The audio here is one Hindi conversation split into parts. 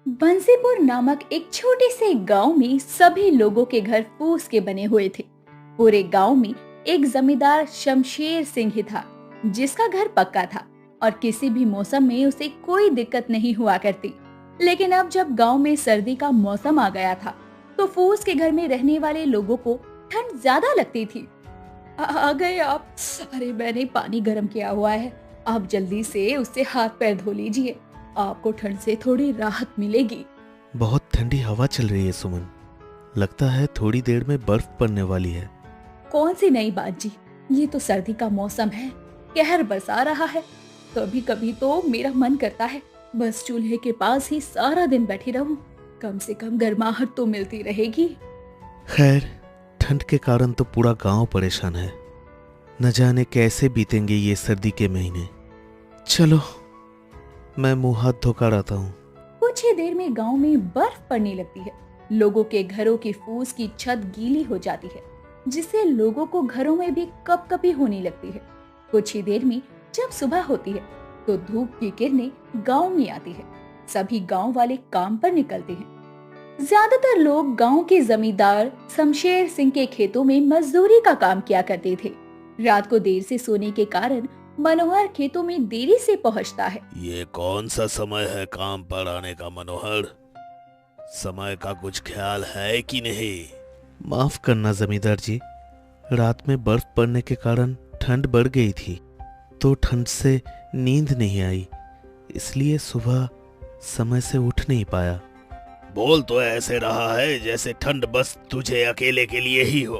बंसीपुर नामक एक छोटे से गांव में सभी लोगों के घर फूस के बने हुए थे। पूरे गांव में एक जमींदार शमशेर सिंह ही था जिसका घर पक्का था और किसी भी मौसम में उसे कोई दिक्कत नहीं हुआ करती। लेकिन अब जब गांव में सर्दी का मौसम आ गया था तो फूस के घर में रहने वाले लोगों को ठंड ज्यादा लगती थी। आ गए आप। अरे मैंने पानी गर्म किया हुआ है, आप जल्दी से उससे हाथ पैर धो लीजिए, आपको ठंड से थोड़ी राहत मिलेगी। बहुत ठंडी हवा चल रही है सुमन, लगता है थोड़ी देर में बर्फ पड़ने वाली है। कौन सी नई बात जी, ये तो सर्दी का मौसम है, कहर बरसा रहा है। कभी कभी तो मेरा मन करता है बस चूल्हे के पास ही सारा दिन बैठी रहूं, कम से कम गर्माहट तो मिलती रहेगी। खैर, ठंड के कारण तो पूरा गांव परेशान है, न जाने कैसे बीतेंगे ये सर्दी के महीने। चलो मैं मुंह हाथ धोकर आता हूँ। कुछ ही देर में गांव में बर्फ पड़ने लगती है। लोगों के घरों की फूस की छत गीली हो जाती है जिससे लोगों को घरों में भी कपकपी होने लगती है। कुछ ही देर में जब सुबह होती है तो धूप की किरणें गांव में आती है। सभी गांव वाले काम पर निकलते हैं। ज्यादातर लोग गांव के जमींदार शमशेर सिंह के खेतों में मजदूरी का काम किया करते थे। रात को देर से सोने के कारण मनोहर खेतों में देरी से पहुंचता है। ये कौन सा समय है काम पर आने का मनोहर? समय का कुछ ख्याल है कि नहीं? माफ करना जमींदार जी, रात में बर्फ पड़ने के कारण ठंड बढ़ गई थी तो ठंड से नींद नहीं आई, इसलिए सुबह समय से उठ नहीं पाया। बोल तो ऐसे रहा है जैसे ठंड बस तुझे अकेले के लिए ही हो।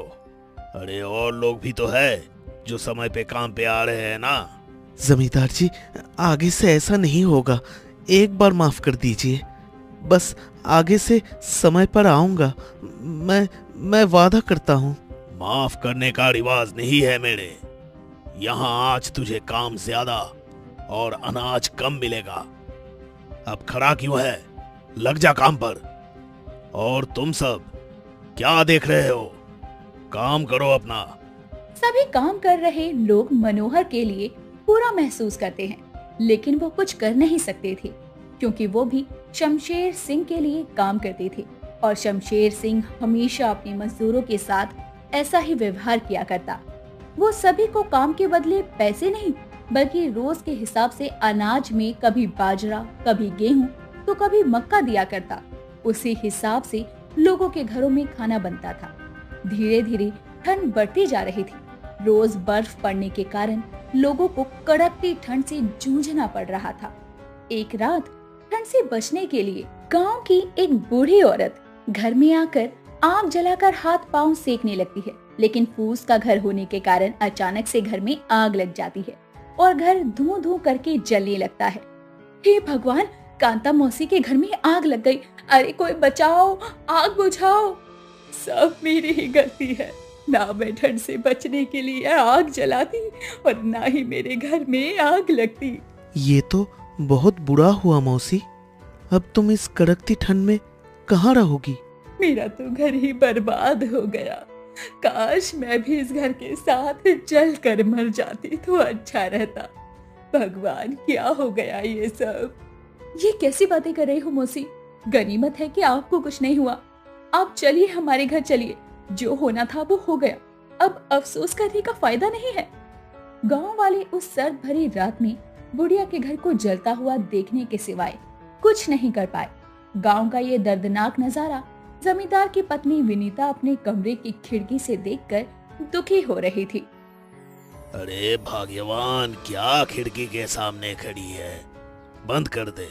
अरे और लोग भी तो है जो समय पे काम पे आ रहे हैं ना। जमींदार जी, आगे से ऐसा नहीं होगा, एक बार माफ कर दीजिए, बस आगे से समय पर आऊंगा, मैं वादा करता हूँ। माफ करने का रिवाज नहीं है मेरे यहाँ। आज तुझे काम ज्यादा और अनाज कम मिलेगा। अब खड़ा क्यों है, लग जा काम पर। और तुम सब क्या देख रहे हो, काम करो अपना। सभी काम कर रहे लोग मनोहर के लिए बुरा महसूस करते हैं, लेकिन वो कुछ कर नहीं सकते थे क्योंकि वो भी शमशेर सिंह के लिए काम करते थे और शमशेर सिंह हमेशा अपने मजदूरों के साथ ऐसा ही व्यवहार किया करता। वो सभी को काम के बदले पैसे नहीं बल्कि रोज के हिसाब से अनाज में कभी बाजरा, कभी गेहूं तो कभी मक्का दिया करता। उसी हिसाब से लोगों के घरों में खाना बनता था। धीरे धीरे ठंड बढ़ती जा रही थी। रोज बर्फ पड़ने के कारण लोगों को कड़कती ठंड से जूझना पड़ रहा था। एक रात ठंड से बचने के लिए गांव की एक बूढ़ी औरत घर में आकर आग जलाकर हाथ पांव सेकने लगती है, लेकिन फूस का घर होने के कारण अचानक से घर में आग लग जाती है और घर धुआं धुआं करके जलने लगता है। हे भगवान, कांता मौसी के घर में आग लग गई, अरे कोई बचाओ, आग बुझाओ। सब मेरी ही गलती है, ना मैं ठंड से बचने के लिए आग जलाती और ना ही मेरे घर में आग लगती। ये तो बहुत बुरा हुआ मौसी, अब तुम इस कड़कती ठंड में कहाँ रहोगी? मेरा तो घर ही बर्बाद हो गया। काश मैं भी इस घर के साथ जल कर मर जाती तो अच्छा रहता। भगवान, क्या हो गया ये सब? ये कैसी बातें कर रही हो मौसी? गनीमत है कि आपको कुछ नहीं हुआ। आप चलिए, हमारे घर चलिए, जो होना था वो हो गया, अब अफसोस करने का फायदा नहीं है। गांव वाले उस सर्द भरी रात में बुढ़िया के घर को जलता हुआ देखने के सिवाय कुछ नहीं कर पाए। गांव का ये दर्दनाक नजारा जमींदार की पत्नी विनीता अपने कमरे की खिड़की से देखकर दुखी हो रही थी। अरे भाग्यवान, क्या खिड़की के सामने खड़ी है, बंद कर दे,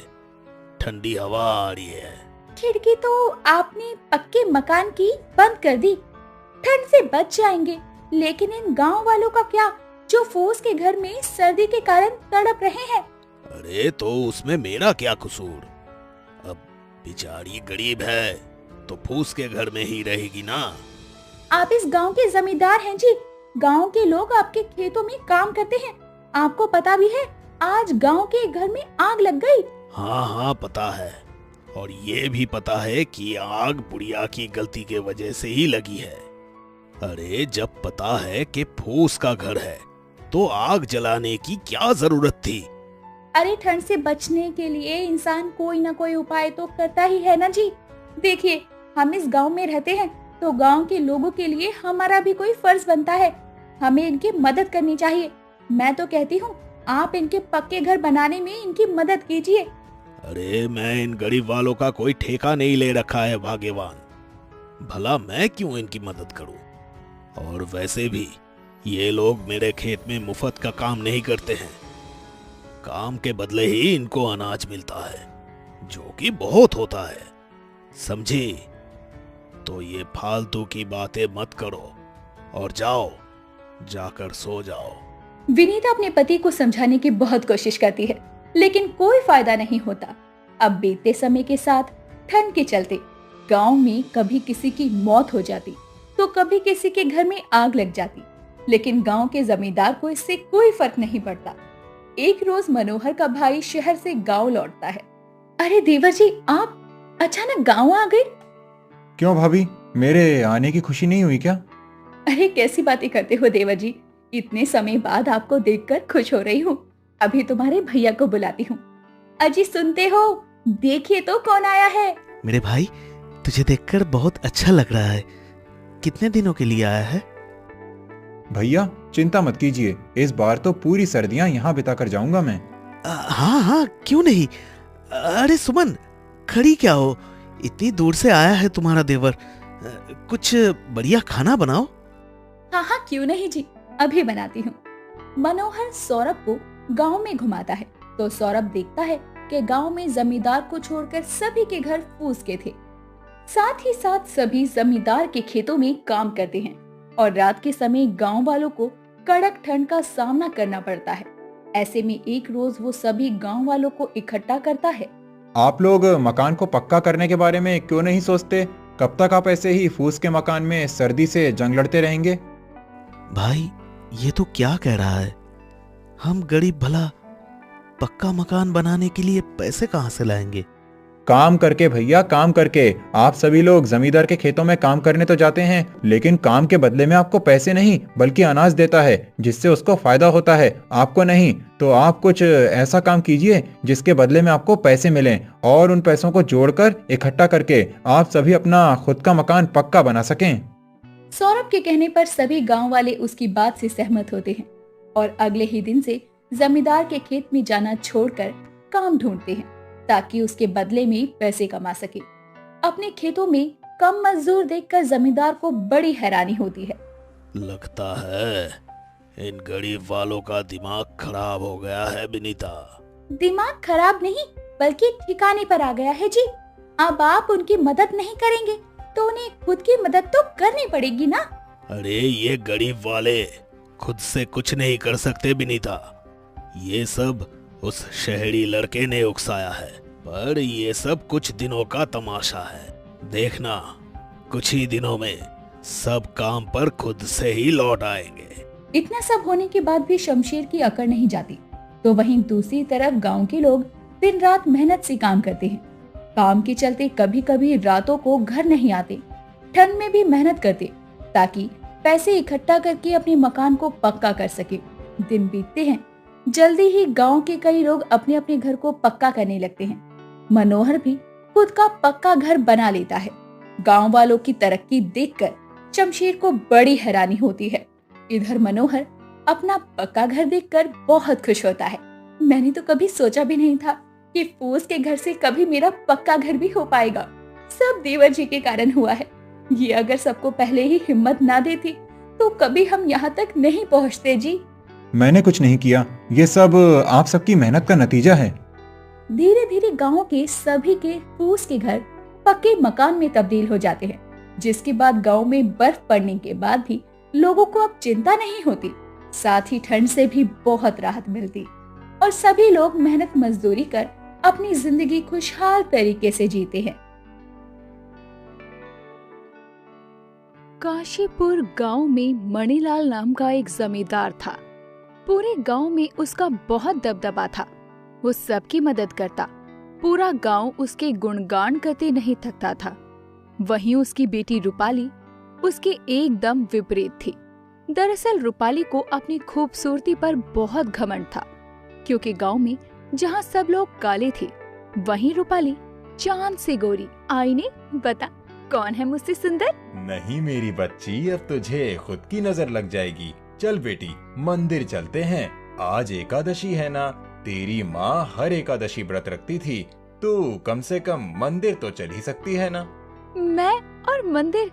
ठंडी हवा आ रही है। खिड़की तो आपने पक्के मकान की बंद कर दी, ठंड से बच जाएंगे, लेकिन इन गांव वालों का क्या जो फूस के घर में सर्दी के कारण तड़प रहे हैं? अरे तो उसमें मेरा क्या कसूर? अब बेचारी गरीब है तो फूस के घर में ही रहेगी ना। आप इस गांव के जमींदार हैं जी, गांव के लोग आपके खेतों में काम करते हैं, आपको पता भी है आज गांव के घर में आग लग गई। हाँ हाँ पता है, और ये भी पता है कि आग बुढ़िया की गलती के वजह से ही लगी है। अरे जब पता है कि फूस का घर है तो आग जलाने की क्या जरूरत थी? अरे ठंड से बचने के लिए इंसान कोई ना कोई उपाय तो करता ही है ना जी। देखिए, हम इस गांव में रहते हैं तो गांव के लोगों के लिए हमारा भी कोई फर्ज बनता है। हमें इनकी मदद करनी चाहिए। मैं तो कहती हूँ आप इनके पक्के घर बनाने में इनकी मदद कीजिए। अरे मैं इन गरीब वालों का कोई ठेका नहीं ले रखा है भाग्यवान, भला मैं क्यों इनकी मदद करूं? और वैसे भी ये लोग मेरे खेत में मुफ्त का काम नहीं करते हैं, काम के बदले ही इनको अनाज मिलता है, जो कि बहुत होता है, समझी? तो ये फालतू की बातें मत करो और जाओ, जाकर सो जाओ। विनीता अपने पति को समझाने की बहुत कोशिश करती है, लेकिन कोई फायदा नहीं होता। अब बीतते समय के साथ ठंड के चलते गांव में कभी किसी की मौत हो जाती तो कभी किसी के घर में आग लग जाती, लेकिन गांव के जमींदार को इससे कोई फर्क नहीं पड़ता। एक रोज मनोहर का भाई शहर से गांव लौटता है। अरे देवर जी, आप अचानक गांव आ गए? क्यों भाभी, मेरे आने की खुशी नहीं हुई क्या? अरे कैसी बातें करते हो देवर जी, इतने समय बाद आपको देखकर खुश हो रही हूँ। अभी तुम्हारे भैया को बुलाती हूँ। अजी सुनते हो, देखिए तो कौन आया है। मेरे भाई, तुझे देखकर बहुत अच्छा लग रहा है। कितने दिनों के लिए आया है? भैया चिंता मत कीजिए, इस बार तो पूरी सर्दियां यहाँ बिता कर जाऊंगा मैं। हाँ हाँ, क्यों नहीं। अरे सुमन, खड़ी क्या हो? इतनी दूर से आया है तुम्हारा देवर, कुछ बढ़िया खाना बनाओ। हाँ हाँ, क्यों नहीं जी, अभी बनाती हूँ। मनोहर सौरभ को गांव में घुमाता है तो सौरभ देखता है कि गांव में जमींदार को छोड़कर सभी के घर फूस के थे। साथ ही साथ सभी जमींदार के खेतों में काम करते हैं और रात के समय गांव वालों को कड़क ठंड का सामना करना पड़ता है। ऐसे में एक रोज वो सभी गांव वालों को इकट्ठा करता है। आप लोग मकान को पक्का करने के बारे में क्यों नहीं सोचते? कब तक आप ऐसे ही फूस के मकान में सर्दी से जंग लड़ते रहेंगे? भाई, ये तो क्या कह रहा है? हम गरीब भला पक्का मकान बनाने के लिए पैसे कहां से लाएंगे? काम करके भैया, काम करके। आप सभी लोग जमींदार के खेतों में काम करने तो जाते हैं, लेकिन काम के बदले में आपको पैसे नहीं बल्कि अनाज देता है, जिससे उसको फायदा होता है, आपको नहीं। तो आप कुछ ऐसा काम कीजिए जिसके बदले में आपको पैसे मिलें और उन पैसों को जोड़कर इकट्ठा करके आप सभी अपना खुद का मकान पक्का बना सकें। सौरभ के कहने पर सभी गांव वाले उसकी बात से सहमत होते हैं और अगले ही दिन से जमींदार के खेत में जाना छोड़कर काम ढूंढते हैं ताकि उसके बदले में पैसे कमा सके। अपने खेतों में कम मजदूर देखकर जमींदार को बड़ी हैरानी होती है। लगता है इन गरीब वालों का दिमाग खराब हो गया है विनीता। दिमाग खराब नहीं बल्कि ठिकाने पर आ गया है जी। अब आप उनकी मदद नहीं करेंगे तो उन्हें खुद की मदद तो करनी पड़ेगी ना। अरे ये गरीब वाले खुद से कुछ नहीं कर सकते विनीता, ये सब उस शहरी लड़के ने उकसाया है। पर ये सब कुछ दिनों का तमाशा है, देखना कुछ ही दिनों में सब काम पर खुद से ही लौट आएंगे। इतना सब होने के बाद भी शमशेर की अकड़ नहीं जाती, तो वहीं दूसरी तरफ गांव के लोग दिन रात मेहनत से काम करते हैं। काम के चलते कभी कभी रातों को घर नहीं आते, ठंड में भी मेहनत करते ताकि पैसे इकट्ठा करके अपने मकान को पक्का कर सके। दिन बीतते हैं, जल्दी ही गांव के कई लोग अपने अपने घर को पक्का करने लगते हैं। मनोहर भी खुद का पक्का घर बना लेता है। गांव वालों की तरक्की देखकर शमशेर को बड़ी हैरानी होती है। इधर मनोहर अपना पक्का घर देखकर बहुत खुश होता है। मैंने तो कभी सोचा भी नहीं था कि फूस के घर से कभी मेरा पक्का घर भी हो पाएगा। सब देवर जी के कारण हुआ है। ये अगर सबको पहले ही हिम्मत ना देती तो कभी हम यहाँ तक नहीं पहुँचते जी। मैंने कुछ नहीं किया, ये सब आप सबकी मेहनत का नतीजा है। धीरे धीरे गांव के सभी के फूस के घर पक्के मकान में तब्दील हो जाते हैं, जिसके बाद गांव में बर्फ पड़ने के बाद भी लोगों को अब चिंता नहीं होती। साथ ही ठंड से भी बहुत राहत मिलती और सभी लोग मेहनत मजदूरी कर अपनी जिंदगी खुशहाल तरीके से जीते हैं। काशीपुर गांव में मणिलाल नाम का एक जमींदार था। पूरे गांव में उसका बहुत दबदबा था। वो सबकी मदद करता, पूरा गांव उसके गुणगान करते नहीं थकता था। वहीं उसकी बेटी रूपाली उसके एकदम विपरीत थी। दरअसल रूपाली को अपनी खूबसूरती पर बहुत घमंड था, क्योंकि गांव में जहाँ सब लोग काले थे, वहीं रूपाली चांद से गोरी। आईने बता कौन है मुझसे सुंदर? नहीं मेरी बच्ची, अब तुझे खुद की नजर लग जाएगी। चल बेटी, मंदिर चलते हैं। आज एकादशी है ना, तेरी माँ हर एकादशी व्रत रखती थी, तू कम से कम मंदिर तो चल ही सकती है ना। मैं और मंदिर?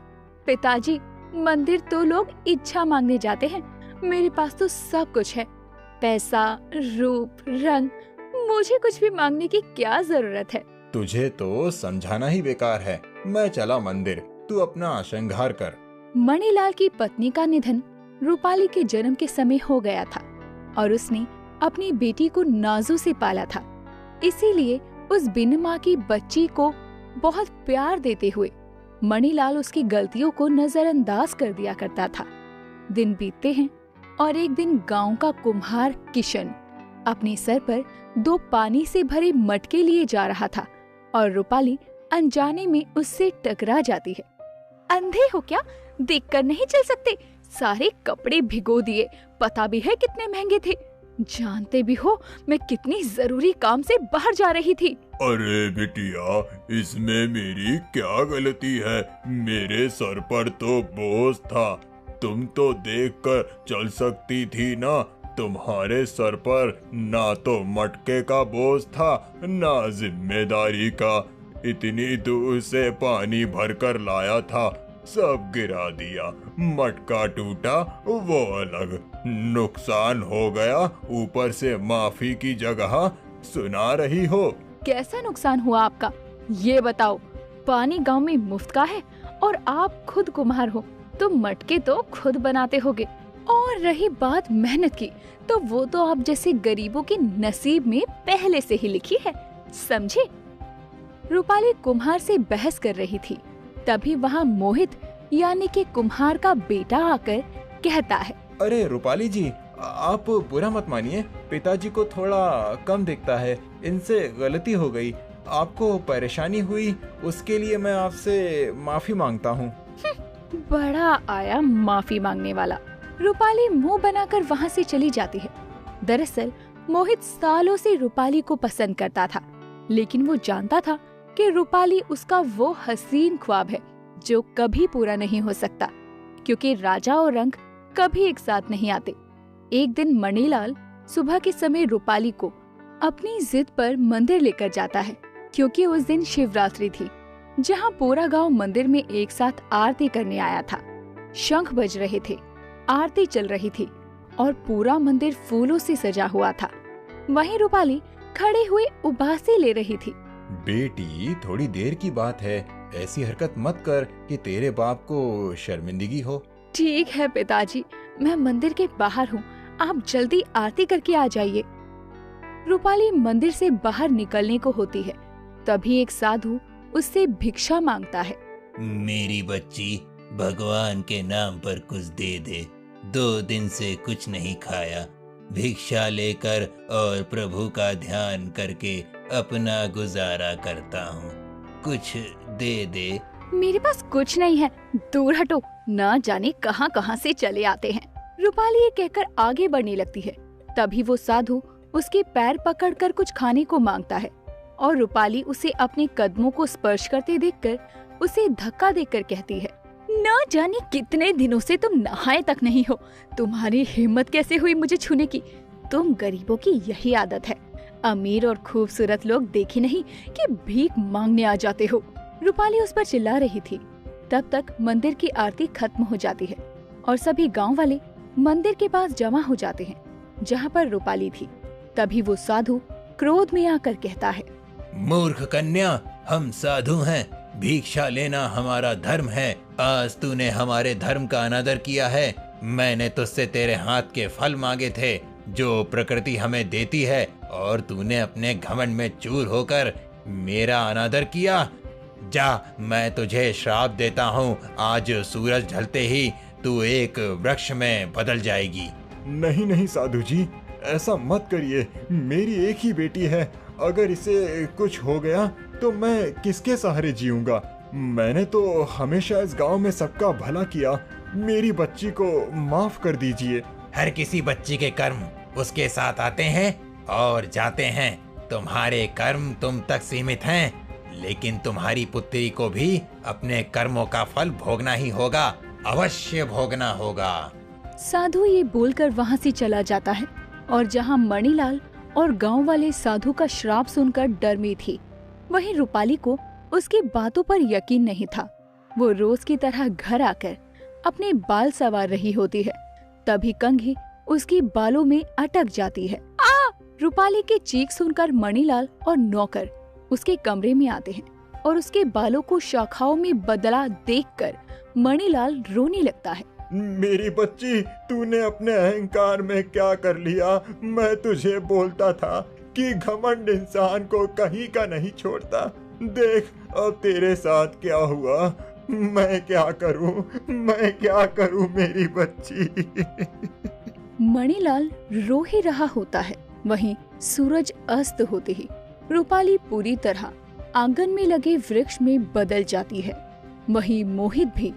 पिताजी, मंदिर तो लोग इच्छा मांगने जाते हैं, मेरे पास तो सब कुछ है, पैसा, रूप, रंग, मुझे कुछ भी मांगने की क्या जरूरत है? तुझे तो समझाना ही बेकार है। मैं चला मंदिर, तू अपना श्रृंगार कर। मणिलाल की पत्नी का निधन रूपाली के जन्म के समय हो गया था और उसने अपनी बेटी को नाजों से पाला था। इसीलिए उस बिन माँ की बच्ची को बहुत प्यार देते हुए मणिलाल उसकी गलतियों को नजरअंदाज कर दिया करता था। दिन बीतते हैं और एक दिन गांव का कुम्हार किशन अपने सर पर 2 पानी से भरे मटके लिए जा रहा था और रूपाली अनजाने में उससे टकरा जाती है। अंधे हो क्या? देखकर नहीं चल सकते? सारे कपड़े भिगो दिए, पता भी है कितने महंगे थे। जानते भी हो मैं कितनी जरूरी काम से बाहर जा रही थी। अरे बिटिया, इसमें मेरी क्या गलती है? मेरे सर पर तो बोझ था, तुम तो देखकर चल सकती थी ना। तुम्हारे सर पर ना तो मटके का बोझ था, ना जिम्मेदारी का। इतनी दूर से पानी भरकर लाया था, सब गिरा दिया। मटका टूटा वो अलग, नुकसान हो गया, ऊपर से माफी की जगह सुना रही हो। कैसा नुकसान हुआ आपका, ये बताओ। पानी गांव में मुफ्त का है और आप खुद कुम्हार हो तो मटके तो खुद बनाते होगे। और रही बात मेहनत की, तो वो तो आप जैसे गरीबों के नसीब में पहले से ही लिखी है, समझे? रूपाली कुम्हार से बहस कर रही थी, तभी वहाँ मोहित यानी कि कुम्हार का बेटा आकर कहता है, अरे रूपाली जी, आप बुरा मत मानिए, पिताजी को थोड़ा कम दिखता है, इनसे गलती हो गई। आपको परेशानी हुई, उसके लिए मैं आपसे माफी मांगता हूँ। बड़ा आया माफी मांगने वाला। रूपाली मुंह बनाकर वहाँ से चली जाती है। दरअसल मोहित सालों से रूपाली को पसंद करता था, लेकिन वो जानता था कि रूपाली उसका वो हसीन ख्वाब है जो कभी पूरा नहीं हो सकता, क्योंकि राजा और रंग कभी एक साथ नहीं आते। एक दिन मणिलाल सुबह के समय रूपाली को अपनी जिद पर मंदिर लेकर जाता है, क्योंकि उस दिन शिवरात्रि थी, जहाँ पूरा गांव मंदिर में एक साथ आरती करने आया था। शंख बज रहे थे, आरती चल रही थी और पूरा मंदिर फूलों से सजा हुआ था। वहीं रूपाली खड़े हुए उबासी ले रही थी। बेटी, थोड़ी देर की बात है, ऐसी हरकत मत कर कि तेरे बाप को शर्मिंदगी हो। ठीक है पिताजी, मैं मंदिर के बाहर हूँ, आप जल्दी आरती करके आ जाइए। रूपाली मंदिर से बाहर निकलने को होती है, तभी एक साधु उससे भिक्षा मांगता है। मेरी बच्ची, भगवान के नाम पर कुछ दे दे, 2 दिन से कुछ नहीं खाया, भिक्षा लेकर और प्रभु का ध्यान करके अपना गुजारा करता हूँ, कुछ दे दे। मेरे पास कुछ नहीं है, दूर हटो, ना जाने कहां कहां से चले आते हैं। रूपाली ये कहकर आगे बढ़ने लगती है, तभी वो साधु उसके पैर पकड़कर कुछ खाने को मांगता है और रूपाली उसे अपने कदमों को स्पर्श करते देखकर उसे धक्का देकर कहती है, ना जाने कितने दिनों से तुम नहाए तक नहीं हो, तुम्हारी हिम्मत कैसे हुई मुझे छूने की? तुम गरीबों की यही आदत है, अमीर और खूबसूरत लोग देखे नहीं कि भीख मांगने आ जाते हो। रूपाली उस पर चिल्ला रही थी। तब तक मंदिर की आरती खत्म हो जाती है और सभी गांव वाले मंदिर के पास जमा हो जाते हैं जहां पर रूपाली थी। तभी वो साधु क्रोध में आकर कहता है, मूर्ख कन्या, हम साधु हैं, भिक्षा लेना हमारा धर्म है। आज तूने हमारे धर्म का अनादर किया है। मैंने तुझसे तेरे हाथ के फल मांगे थे जो प्रकृति हमें देती है, और तूने अपने घमंड में चूर होकर मेरा अनादर किया। जा, मैं तुझे श्राप देता हूँ, आज सूरज ढलते ही तू एक वृक्ष में बदल जाएगी। नहीं नहीं साधु जी, ऐसा मत करिए, मेरी एक ही बेटी है, अगर इसे कुछ हो गया तो मैं किसके सहारे जीऊंगा? मैंने तो हमेशा इस गांव में सबका भला किया, मेरी बच्ची को माफ कर दीजिए। हर किसी बच्ची के कर्म उसके साथ आते हैं और जाते हैं, तुम्हारे कर्म तुम तक सीमित हैं, लेकिन तुम्हारी पुत्री को भी अपने कर्मों का फल भोगना ही होगा, अवश्य भोगना होगा। साधु ये बोलकर वहाँ से चला जाता है और जहाँ मणिलाल और गांव वाले साधु का श्राप सुनकर डर में थी, वहीं रूपाली को उसकी बातों पर यकीन नहीं था। वो रोज की तरह घर आकर अपने बाल संवार रही होती है, तभी कंघी उसकी बालों में अटक जाती है। रूपाली की चीख सुनकर मणिलाल और नौकर उसके कमरे में आते हैं और उसके बालों को शाखाओं में बदला देखकर मणिलाल रोने लगता है। मेरी बच्ची, तूने अपने अहंकार में क्या कर लिया? मैं तुझे बोलता था कि घमंड इंसान को कहीं का नहीं छोड़ता। देख अब तेरे साथ क्या हुआ। मैं क्या करूं मेरी बच्ची। मणिलाल रो ही रहा होता है। वहीं सूरज अस्त होते ही रूपाली पूरी तरह आंगन में लगे वृक्ष में बदल जाती है। वहीं मोहित भी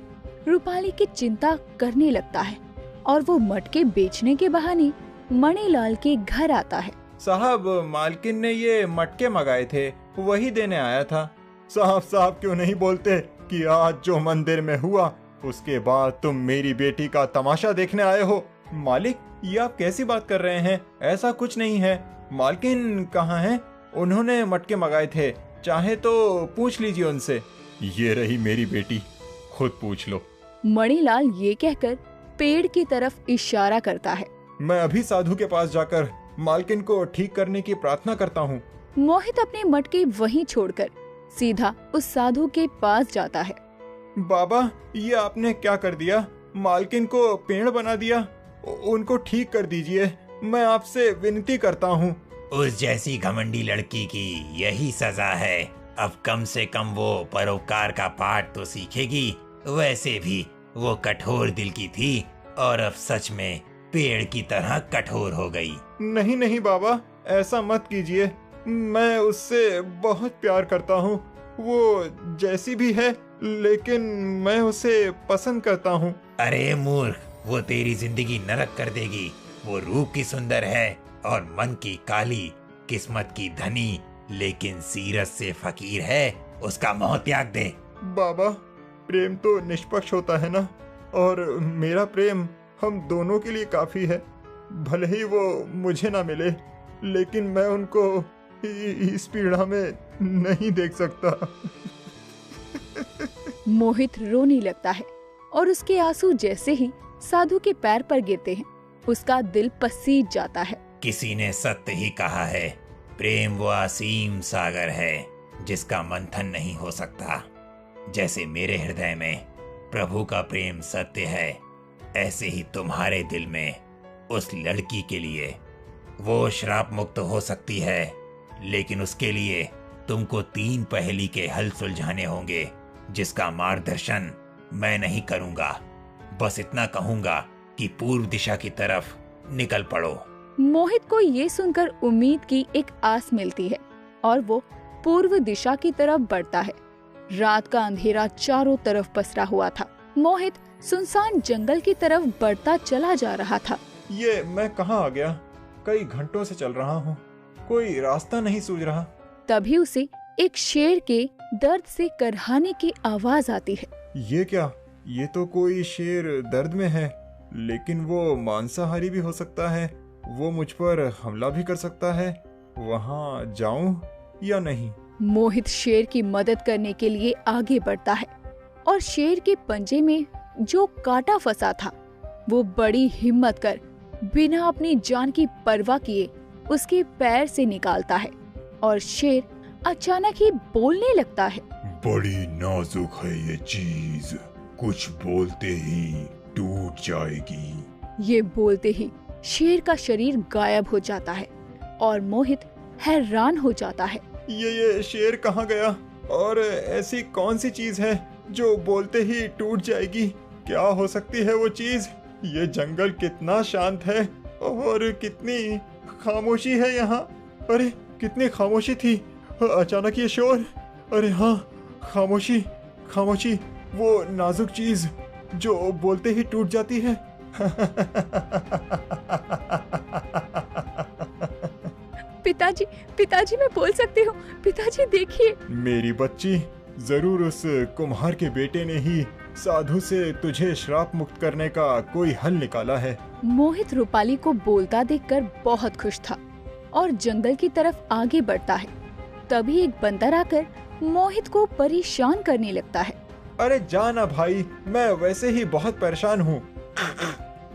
रूपाली की चिंता करने लगता है और वो मटके बेचने के बहाने मणिलाल के घर आता है। साहब, मालकिन ने ये मटके मंगाए थे, वही देने आया था। साफ क्यों नहीं बोलते कि आज जो मंदिर में हुआ उसके बाद तुम मेरी बेटी का तमाशा देखने आए हो? मालिक, ये आप कैसी बात कर रहे हैं? ऐसा कुछ नहीं है। मालकिन कहाँ हैं? उन्होंने मटके मंगाए थे, चाहे तो पूछ लीजिए उनसे। ये रही मेरी बेटी, खुद पूछ लो। मणिलाल ये कहकर पेड़ की तरफ इशारा करता है। मैं अभी साधु के पास जाकर मालकिन को ठीक करने की प्रार्थना करता हूँ। मोहित अपने मटके वहीं छोड़कर सीधा उस साधु के पास जाता है। बाबा, ये आपने क्या कर दिया? मालकिन को पेड़ बना दिया। उनको ठीक कर दीजिए, मैं आपसे विनती करता हूँ। उस जैसी घमंडी लड़की की यही सजा है। अब कम से कम वो परोपकार का पाठ तो सीखेगी। वैसे भी वो कठोर दिल की थी और अब सच में पेड़ की तरह कठोर हो गई। नहीं बाबा, ऐसा मत कीजिए। मैं उससे बहुत प्यार करता हूँ। वो जैसी भी है, लेकिन मैं उसे पसंद करता हूँ। अरे मूर्ख, वो तेरी जिंदगी नरक कर देगी। वो रूप की सुंदर है और मन की काली, किस्मत की धनी, लेकिन सीरत से फकीर है। उसका मोह त्याग दे। बाबा, प्रेम तो निष्पक्ष होता है ना, और मेरा प्रेम हम दोनों के लिए काफी है। भले ही वो मुझे ना मिले, लेकिन मैं उनको इस पीड़ा में नहीं देख सकता। मोहित रोने लगता है और उसके आंसू जैसे ही साधु के पैर पर गिरते हैं, उसका दिल पसीज जाता है। किसी ने सत्य ही कहा है, प्रेम वो असीम सागर है जिसका मंथन नहीं हो सकता। जैसे मेरे हृदय में प्रभु का प्रेम सत्य है, ऐसे ही तुम्हारे दिल में उस लड़की के लिए वो श्राप मुक्त हो सकती है। लेकिन उसके लिए तुमको 3 पहेली के हल सुलझाने होंगे, जिसका मार्गदर्शन मैं नहीं करूंगा। बस इतना कहूंगा कि पूर्व दिशा की तरफ निकल पड़ो। मोहित को ये सुनकर उम्मीद की एक आस मिलती है और वो पूर्व दिशा की तरफ बढ़ता है। रात का अंधेरा चारों तरफ पसरा हुआ था। मोहित सुनसान जंगल की तरफ बढ़ता चला जा रहा था। ये मैं कहाँ आ गया? कई घंटों से चल रहा हूँ, कोई रास्ता नहीं सूझ रहा। तभी उसे एक शेर के दर्द से करहाने की आवाज आती है। ये क्या? ये तो कोई शेर दर्द में है, लेकिन वो मांसाहारी भी हो सकता है। वो मुझ पर हमला भी कर सकता है। वहाँ जाऊं या नहीं? मोहित शेर की मदद करने के लिए आगे बढ़ता है और शेर के पंजे में जो कांटा फंसा था, वो बड़ी हिम्मत कर बिना अपनी जान की परवाह किए उसके पैर से निकालता है और शेर अचानक ही बोलने लगता है। बड़ी नाजुक है ये चीज, कुछ बोलते ही टूट जाएगी। ये बोलते ही शेर का शरीर गायब हो जाता है और मोहित हैरान हो जाता है। ये शेर कहाँ गया? और ऐसी कौन सी चीज है जो बोलते ही टूट जाएगी? क्या हो सकती है वो चीज? ये जंगल कितना शांत है और कितनी खामोशी है यहाँ। अरे कितनी खामोशी थी, अचानक ये शोर। अरे हाँ, खामोशी खामोशी, वो नाजुक चीज जो बोलते ही टूट जाती है। पिताजी, पिताजी मैं बोल सकती हूँ। पिताजी देखिए। मेरी बच्ची, जरूर उस कुम्हार के बेटे ने ही साधु से तुझे श्राप मुक्त करने का कोई हल निकाला है। मोहित रूपाली को बोलता देखकर बहुत खुश था और जंगल की तरफ आगे बढ़ता है। तभी एक बंदर आकर मोहित को परेशान करने लगता है। अरे जाना भाई, मैं वैसे ही बहुत परेशान हूँ।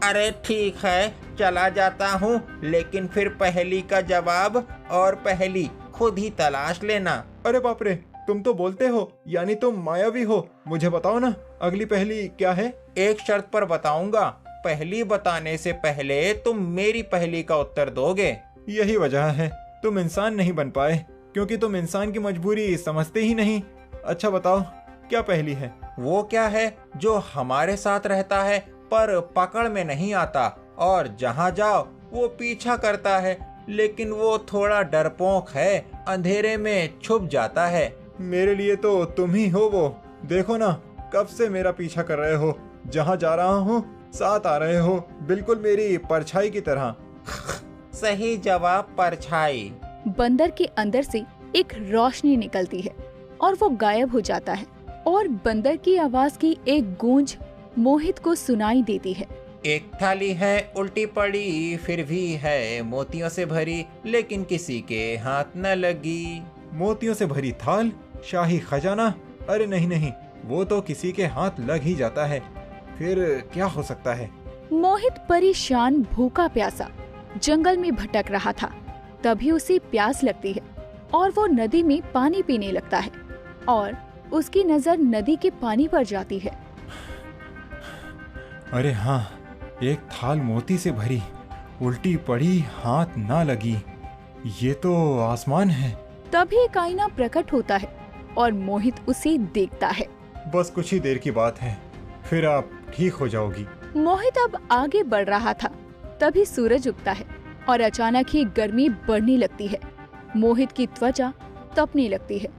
अरे ठीक है, चला जाता हूँ, लेकिन फिर पहेली का जवाब और पहेली खुद ही तलाश लेना। अरे बाप रे, तुम तो बोलते हो, यानी तुम मायावी हो। मुझे बताओ ना, अगली पहेली क्या है? एक शर्त पर बताऊंगा, पहेली बताने से पहले तुम मेरी पहेली का उत्तर दोगे। यही वजह है तुम इंसान नहीं बन पाए, क्योंकि तुम इंसान की मजबूरी समझते ही नहीं। अच्छा बताओ, क्या पहेली है? वो क्या है जो हमारे साथ रहता है पर पकड़ में नहीं आता, और जहाँ जाओ वो पीछा करता है, लेकिन वो थोड़ा डरपोक है, अंधेरे में छुप जाता है। मेरे लिए तो तुम ही हो वो। देखो ना, कब से मेरा पीछा कर रहे हो, जहाँ जा रहा हूँ साथ आ रहे हो, बिल्कुल मेरी परछाई की तरह। सही जवाब, परछाई। बंदर के अंदर से एक रोशनी निकलती है और वो गायब हो जाता है, और बंदर की आवाज की एक गूंज मोहित को सुनाई देती है। एक थाली है उल्टी पड़ी, फिर भी है मोतियों से भरी, लेकिन किसी के हाथ न लगी। मोतियों से भरी थाल, शाही खजाना? अरे नहीं नहीं, वो तो किसी के हाथ लग ही जाता है। फिर क्या हो सकता है? मोहित परेशान भूखा प्यासा जंगल में भटक रहा था। तभी उसे प्यास लगती है और वो नदी में पानी पीने लगता है, और उसकी नजर नदी के पानी पर जाती है। अरे हाँ, एक थाल मोती से भरी, उल्टी पड़ी, हाथ ना लगी, ये तो आसमान है। तभी एक आईना प्रकट होता है और मोहित उसे देखता है। बस कुछ ही देर की बात है, फिर आप ठीक हो जाओगी। मोहित अब आगे बढ़ रहा था। तभी सूरज उगता है और अचानक ही गर्मी बढ़ने लगती है। मोहित की त्वचा तपने लगती है।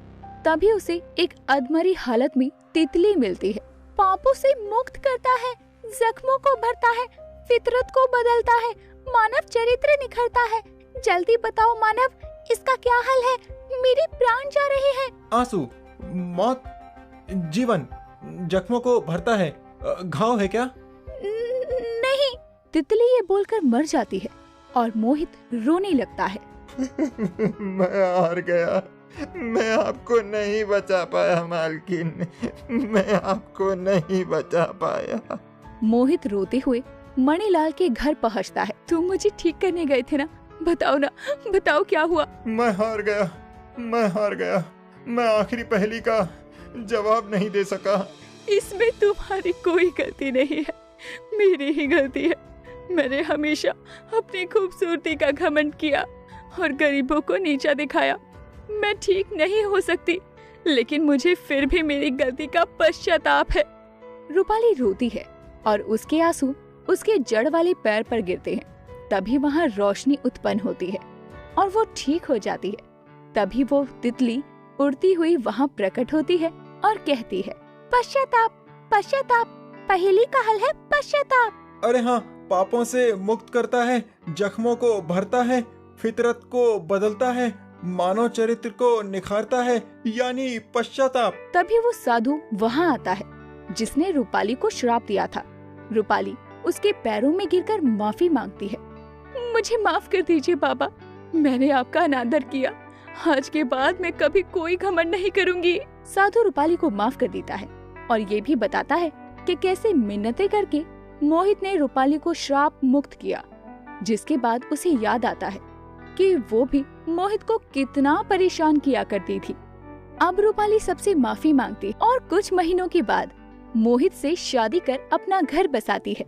तभी उसे एक अधमरी हालत में तितली मिलती है। पापों से मुक्त करता है, जख्मों को भरता है, फितरत को बदलता है, मानव चरित्र निखरता है। जल्दी बताओ मानव, इसका क्या हल है? मेरे प्राण जा रहे हैं। आंसू, मौत, जीवन, जख्मों को भरता है। घाव है क्या? नहीं, तितली ये बोलकर मर जाती है और मोहित रोने लगता है। मैं हार गया, मैं आपको नहीं बचा पाया मालकिन, मैं आपको नहीं बचा पाया। मोहित रोते हुए मणिलाल के घर पहुंचता है। तुम मुझे ठीक करने गए थे ना, बताओ ना, बताओ क्या हुआ? मैं हार गया, मैं हार गया, मैं आखिरी पहेली का जवाब नहीं दे सका। इसमें तुम्हारी कोई गलती नहीं है, मेरी ही गलती है। मैंने हमेशा अपनी खूबसूरती का घमंड किया और गरीबों को नीचा दिखाया। मैं ठीक नहीं हो सकती, लेकिन मुझे फिर भी मेरी गलती का पश्चाताप है। रूपाली रोती है और उसके आंसू उसके जड़ वाले पैर पर गिरते हैं। तभी वहाँ रोशनी उत्पन्न होती है और वो ठीक हो जाती है। तभी वो तितली उड़ती हुई वहाँ प्रकट होती है और कहती है, पश्चाताप, पश्चाताप, पहेली का हल है पश्चाताप। अरे हाँ, पापों से मुक्त करता है, जख्मों को भरता है, फितरत को बदलता है, मानव चरित्र को निखारता है, यानी पश्चाताप। तभी वो साधु वहाँ आता है जिसने रूपाली को श्राप दिया था। रूपाली उसके पैरों में गिरकर माफी मांगती है। मुझे माफ कर दीजिए बाबा, मैंने आपका अनादर किया। आज के बाद मैं कभी कोई घमंड नहीं करूंगी। साधु रूपाली को माफ कर देता है और ये भी बताता है कि कैसे मिन्नतें करके मोहित ने रूपाली को श्राप मुक्त किया। जिसके बाद उसे याद आता है कि वो भी मोहित को कितना परेशान किया करती थी। अब रूपाली सबसे माफी मांगती और कुछ महीनों के बाद मोहित से शादी कर अपना घर बसाती है।